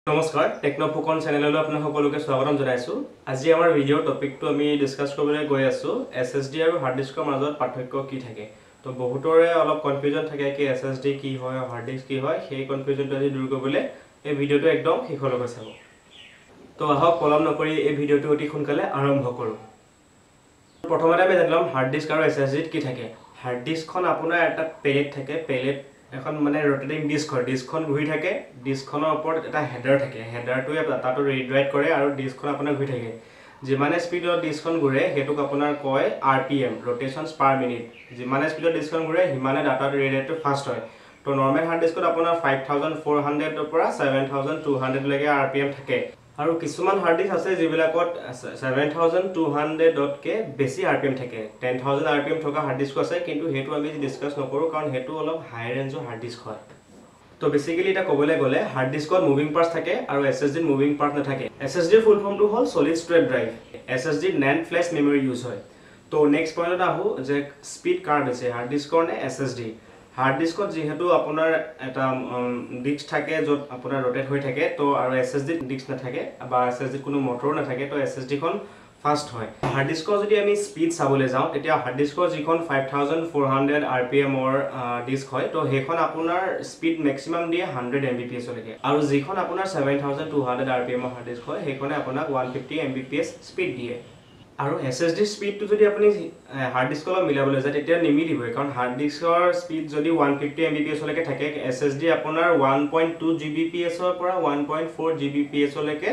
নমস্কাৰ টেকনোফোকন চেনেললৈ আপোনাক সকলোকে স্বাগতম জনাইছো। আজি আমাৰ ভিডিঅ টপিকটো আমি ডিসকাস কৰিবলৈ গৈ আছো SSD আৰু হাৰ্ড ডিস্কৰ মাজত পাৰ্থক্য কি থাকে। তো বহুতৰে অলপ কনফিউজন থাকে কি SSD কি হয় হাৰ্ড ডিস্ক কি হয়, সেই কনফিউজনটো আজি দূৰ কৰিবলৈ এই ভিডিঅটো একদম শেষলৈকে চাব। তো আহক পলম নকৰি এই ভিডিঅটো অতি সোনকালে আৰম্ভ কৰো। প্ৰথমতে আমি জানিম হাৰ্ড ডিস্ক আৰু SSD কি থাকে। হাৰ্ড ডিস্কখন আপোনাৰ এটা পেলেট থাকে, পেলেট এখন মানে ৰটেটিং ডিস্কখন ঘূৰি থাকে, ডিস্কখনৰ ওপৰত এটা হেডাৰ থাকে, হেডাৰটোৱে ডাটাটো ৰিড ৰাইট কৰে আৰু ডিস্কখন আপোনাৰ ঘূৰি থাকে। যিমানে স্পীডত ডিস্কখন ঘূৰে হেতুক আপোনাৰ কয় RPM ৰোটেশনস পাৰ মিনিট। যিমানে স্পীডত ডিস্কখন ঘূৰে হিমানে ডাটাটো ৰিড ৰাইটটো ফাষ্ট হয়। তো নৰ্মেল হাৰ্ড ডিস্কত আপোনাৰ 5400 ৰ পৰা 7200 লৈকে RPM থাকে। আৰু কিছুমান হাৰ্ড ডিস্ক আছে যিবিলাকত 7200 কে বেছি RPM থাকে, 10000 RPM থকা হাৰ্ড ডিস্ক আছে, কিন্তু হেতু আমি ডিসকাস নকৰো কাৰণ হেতু অলপ হাই ৰেঞ্জৰ হাৰ্ড ডিস্ক হয়। তো বেসিক্যালি এটা ক'বলৈ গ'লে হাৰ্ড ডিস্কত মুভিং পাৰ্টস থাকে আৰু SSD মুভিং পাৰ্ট নাথাকে। SSD ফুল ফৰ্মটো হ'ল solid straight drive, SSD NAND flash memory use হয়। তো নেক্সট পইণ্টত আহো যে স্পীড কাৰ বেছি হাৰ্ড ডিস্কৰ নে SSD। হাৰ্ড ডিস্কত যেহেতু আপোনাৰ এটা ডিস্ক থাকে য'ত আপোনাৰ ৰোটেট হৈ থাকে, তো আৰু SSD ডিস্ক নাথাকে বা SSD কোনো মটৰ নাথাকে, তো SSD খন ফাষ্ট হয়। হাৰ্ড ডিস্কৰ যদি আমি স্পীড চাবলৈ যাওঁ তেতিয়া হাৰ্ড ডিস্কৰ যিখন 5400 RPM ডিস্ক হয়, তো সেইখন আপোনাৰ স্পীড ম্যাক্সিমাম দিয়ে 100 Mbps লৈকে, আৰু যিখন আপোনাৰ 7200 RPM হাৰ্ড ডিস্ক হয় সেইখনে আপোনাক 150 Mbps স্পীড দিয়ে। আৰু SSD স্পীডটো যদি আপুনি হাৰ্ড ডিস্কৰ লগত মিলাবলৈ যায় তেতিয়া নিমিলিবই, কাৰণ হাৰ্ড ডিস্কৰ স্পীড যদি 150 Mbps লৈকে থাকে, SSD আপোনাৰ 1.2 Gbps ৰ পৰা 1.4 Gbps লৈকে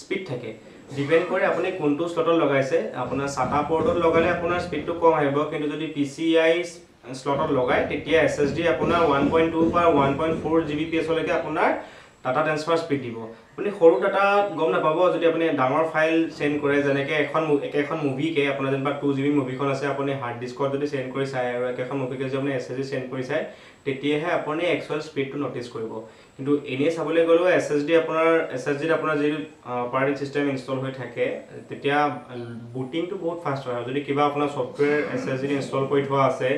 স্পীড থাকে। ডিপেন্ড কৰে আপুনি কোনটো স্লটত লগাইছে। আপোনাৰ SATA পোৰ্টত লগালে আপোনাৰ স্পীডটো কম আহিব, কিন্তু যদি PCI স্লটত লগায় তেতিয়া SSD আপোনাৰ 1.2 পৰা 1.4 Gbps লৈকে আপোনাৰ ডাটা ট্ৰান্সফাৰ স্পীড দিব। আপুনি সৰু ডাটা গম নাপাব যদি আপুনি ডাঙৰ ফাইল সেন্ড কৰে, যেনেকৈ এখন মুভিকে আপোনাৰ যেনিবা 2 GB মুভিখন আছে, আপুনি হাৰ্ড ডিস্কত যদি সেন্ড কৰি চায় আৰু এখন মুভিকে যদি আপুনি SSD সেন্ড কৰি চায় তেতিয়াহে আপুনি একচুৱেল স্পীডটো নটিচ কৰিব। কিন্তু এনেই চাবলৈ গ'লেও SSDত আপোনাৰ যদি অপাৰেটিং সিস্টেম ইনষ্টল হৈ থাকে তেতিয়া বুটিংটো বহুত ফাষ্ট হয়। যদি কিবা আপোনাৰ সফটৱেৰ SSD ইনষ্টল কৰি থোৱা আছে,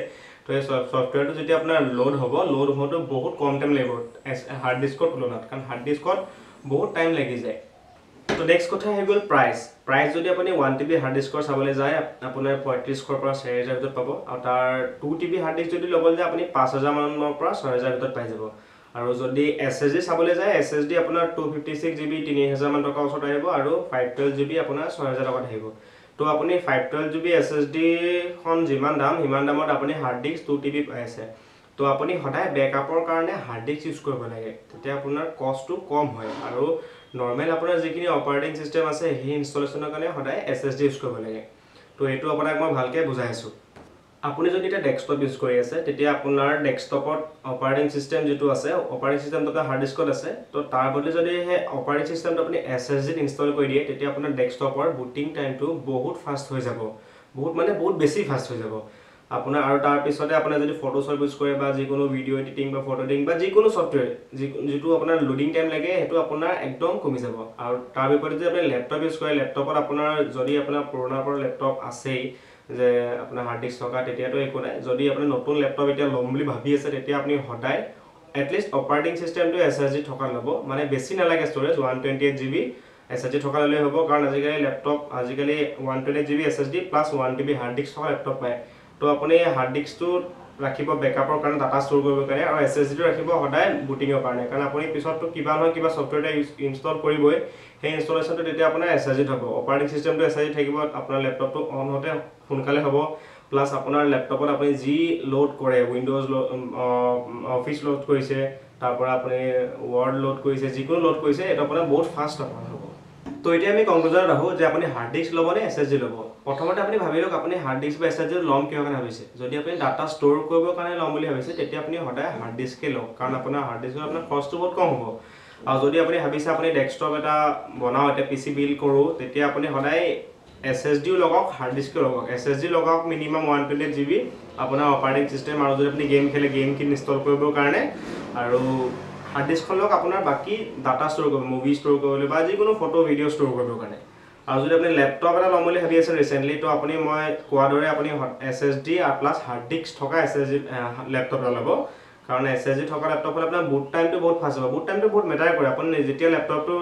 তো এই সফটৱেৰটো যেতিয়া আপোনাৰ লোড হওঁতে বহুত কম টাইম লাগিব হাৰ্ড ডিস্কৰ তুলনাত, কাৰণ হাৰ্ড ডিস্কত বহুত টাইম লাগি যায়। তো নেক্সট কথা হৈ গ'ল প্ৰাইচ যদি আপুনি 1 TB হাৰ্ড ডিস্কৰ চাবলৈ যায় আপোনাৰ 3500 পৰা 4000 ভিতৰত পাব, আৰু তাৰ 2 TB হাৰ্ড ডিস্ক যদি ল'বলৈ যায় আপুনি 5000 মানৰ পৰা 6000 ভিতৰত পাই যাব। আৰু যদি SSD চাবলৈ যায় SSD আপোনাৰ 256 GB 3000 মান টকা ওচৰত আহিব, আৰু 512 GB আপোনাৰ 6000 টকাত আহিব। তো আপুনি 512 GB SSD খন যিমান দাম সিমান দামত আপুনি হাৰ্ড ডিস্ক 2 TB পাই আছে। তো আপুনি সদায় বেকআপৰ কাৰণে হাৰ্ড ডিস্ক ইউজ কৰিব লাগে, তেতিয়া আপোনাৰ কষ্টটো কম হয়। আৰু নৰ্মেল আপোনাৰ যিখিনি অপাৰেটিং সিস্টেম আছে সেই ইনষ্টলেশ্যনৰ কাৰণে সদায় SSD ইউজ কৰিব লাগে। তো এইটো আপোনাক মই ভালকৈ বুজাইছোঁ। আপুনি যদি এটা ডেস্কটপ ইউজ কৰি আছে তেতিয়া আপোনাৰ ডেস্কটপত অপাৰেটিং সিস্টেম যেটো আছে, অপাৰেটিং সিস্টেমটো হাৰ্ড ডিস্কত আছে, তো তাৰ বদলি যদি সেই অপাৰেটিং সিস্টেমটো আপুনি SSDত ইনষ্টল কৰি দিয়ে তেতিয়া আপোনাৰ ডেস্কটপৰ বুটিং টাইমটো বহুত ফাষ্ট হৈ যাব, বহুত বেছি ফাষ্ট হৈ যাব আপোনাৰ। আৰু তাৰ পিছতে আপোনাৰ যদি ফটোশ্বপ ইউজ কৰে বা যিকোনো ভিডিঅ' এডিটিং বা ফটো এডিটিং বা যিকোনো সফটৱেৰ যিটো আপোনাৰ লোডিং টাইম লাগে সেইটো আপোনাৰ একদম কমি যাব। আৰু তাৰ বিপৰীতে যদি আপুনি লেপটপ ইউজ কৰে, লেপটপত আপোনাৰ যদি আপোনাৰ পুৰণাৰ পৰা লেপটপ আছেই যে আপোনাৰ হাৰ্ড ডিস্ক থকা, তেতিয়াতো একো নাই। যদি আপুনি নতুন লেপটপ এতিয়া ল'ম বুলি ভাবি আছে তেতিয়া আপুনি সদায় এটলিষ্ট অপাৰেটিং সিস্টেমটো SSD থকা ল'ব, মানে বেছি নালাগে ষ্ট'ৰেজ 128 GB SSD থকা ল'লেই হ'ব, কাৰণ আজিকালি 128 GB SSD plus 1 TB hard disk থকা লেপটপ পায়। তো আপুনি হাৰ্ড ডিস্কটো ৰাখিব বেকআপৰ কাৰণে, ডাটা ষ্ট'ৰ কৰিবৰ কাৰণে, আৰু SSDটো ৰাখিব সদায় বুটিঙৰ কাৰণে, কাৰণ আপুনি পিছততো কিবা নহয় কিবা ছফটৱেৰ এটা ইনষ্টল কৰিবই, সেই ইনষ্টলেশ্যনটো তেতিয়া আপোনাৰ SSDত হ'ব। অপাৰেটিং সিস্টেমটো SSD থাকিব, আপোনাৰ লেপটপটো অন হওঁতে সোনকালে হ'ব, প্লাছ আপোনাৰ লেপটপত আপুনি যি লোড কৰে, উইণ্ডোজ অফিচ লোড কৰিছে, তাৰপৰা আপুনি ৱৰ্ড লোড কৰিছে, যিকোনো লোড কৰিছে এইটো আপোনাৰ বহুত ফাষ্ট হ'ব। তো এতিয়া আমি কনক্লুজনত আহোঁ যে আপুনি হাৰ্ড ডিস্ক ল'ব নে SSD ল'ব। প্ৰথমতে আপুনি ভাবি লওক আপুনি হাৰ্ড ডিস্ক বা SSD ল'ম কিহৰ কাৰণে ভাবিছে। যদি আপুনি ডাটা ষ্ট'ৰ কৰিবৰ কাৰণে ল'ম বুলি ভাবিছে তেতিয়া আপুনি সদায় হাৰ্ড ডিস্কে লওক, কাৰণ আপোনাৰ হাৰ্ড ডিস্কত আপোনাৰ খৰচটো বহুত কম হ'ব। আৰু যদি আপুনি ভাবিছে আপুনি ডেস্কটপ এটা বনাওঁ, এতিয়া PC বিল্ড কৰোঁ, তেতিয়া আপুনি সদায় SSDও লগাওক হাৰ্ড ডিস্কও লগাওক। SSD লগাওক মিনিমাম 128 GB আপোনাৰ অপাৰেটিং সিস্টেম, আৰু যদি আপুনি গেম খেলে গেমখিনি ইনষ্টল কৰিবৰ কাৰণে, আৰু হাৰ্ড ডিস্কখন লওক আপোনাৰ বাকী ডাটা ষ্ট'ৰ কৰিব, মুভি ষ্ট'ৰ কৰিবলৈ বা যিকোনো ফটো ভিডিঅ' ষ্ট'ৰ কৰিবৰ কাৰণে। আৰু যদি আপুনি লেপটপ এটা ল'ম বুলি ভাবি আছে ৰিচেণ্টলি, তো আপুনি মই কোৱাৰ দৰে আপুনি SSD প্লাছ হাৰ্ড ডিস্ক থকা SSD লেপটপ এটা ল'ব, কাৰণ SSD থকা ল্যাপটপ হলে আপোনাৰ বুট টাইমটো বহুত ফাষ্ট হ'ব বুট টাইমটো বহুত মেটাৰ কৰে আপুনি যেতিয়া ল্যাপটপটো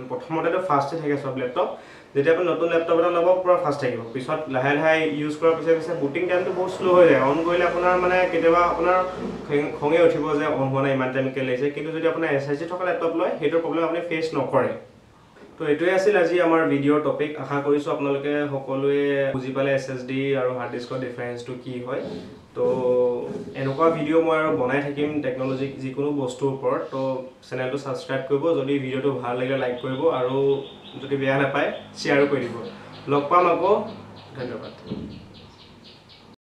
প্ৰথমতেটো ফাষ্টে থাকে সব ল্যাপটপ যেতিয়া আপুনি নতুন ল্যাপটপ এটা ল'ব পুৰা ফাষ্ট থাকিব পিছত লাহে লাহে ইউজ কৰাৰ পিছে বুটিং টাইমটো বহুত স্লো হৈ যায় অন কৰিলে আপোনাৰ মানে কেতিয়াবা আপোনাৰ খঙে উঠিব যে অন হোৱা নাই ইমান টাইম কে লৈছে কিন্তু যদি আপোনাৰ SSD থকা ল্যাপটপ লয় হেটো প্ৰবলেম আপুনি ফেচ নকৰে তো এটোই আছিল আজি আমাৰ ভিডিওৰ টপিক আশা কৰিছো আপোনালোকে সকলোৱে বুজি পালে SSD আৰু হাৰ্ড ডিস্কৰ ডিফাৰেন্সটো কি হয় তো এনেকুৱা ভিডিও মই আৰু বনাই থাকিম টেকনলজি যিকোনো বস্তুৰ ওপৰত তো চেনেলটো সাবস্ক্ৰাইব কৰিব যদি ভিডিওটো ভাল লাগে লাইক কৰিব আৰু যদি বেয়া নাপায় শ্বেয়াৰো কৰি দিব লগ পাম আকৌ ধন্যবাদ